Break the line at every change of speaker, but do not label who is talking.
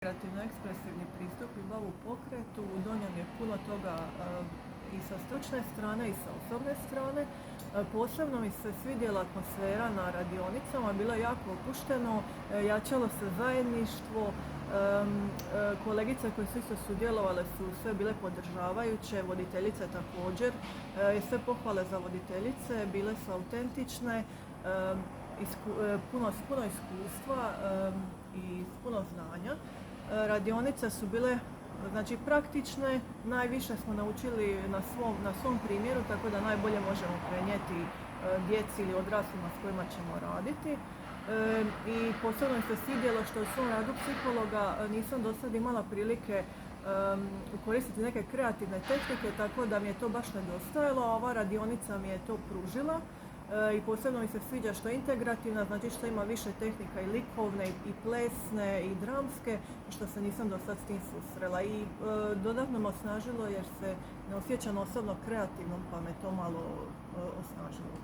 Kreativno-ekspresivni pristup ljubav u pokretu donio je puno toga i sa stručne strane i sa osobne strane. Posebno mi se svidjela atmosfera na radionicama, bilo je jako opušteno, jačalo se zajedništvo, kolegice koje su isto sudjelovale su sve bile podržavajuće, voditeljice također, i sve pohvale za voditeljice, bile su autentične, puno iskustva i puno znanja. Radionice su bile praktične, najviše smo naučili na svom primjeru, tako da najbolje možemo prenijeti djeci ili odraslima s kojima ćemo raditi. I posebno mi se svidjelo što u svom radu psihologa nisam do sad imala prilike koristiti neke kreativne tehnike, tako da mi je to baš nedostajalo, a ova radionica mi je to pružila. I posebno mi se sviđa što je integrativna, znači što ima više tehnika i likovne i plesne i dramske, što se nisam do sad s tim susrela. I dodatno me osnažilo jer se ne osjećam osobno kreativnom, pa me to malo osnažilo.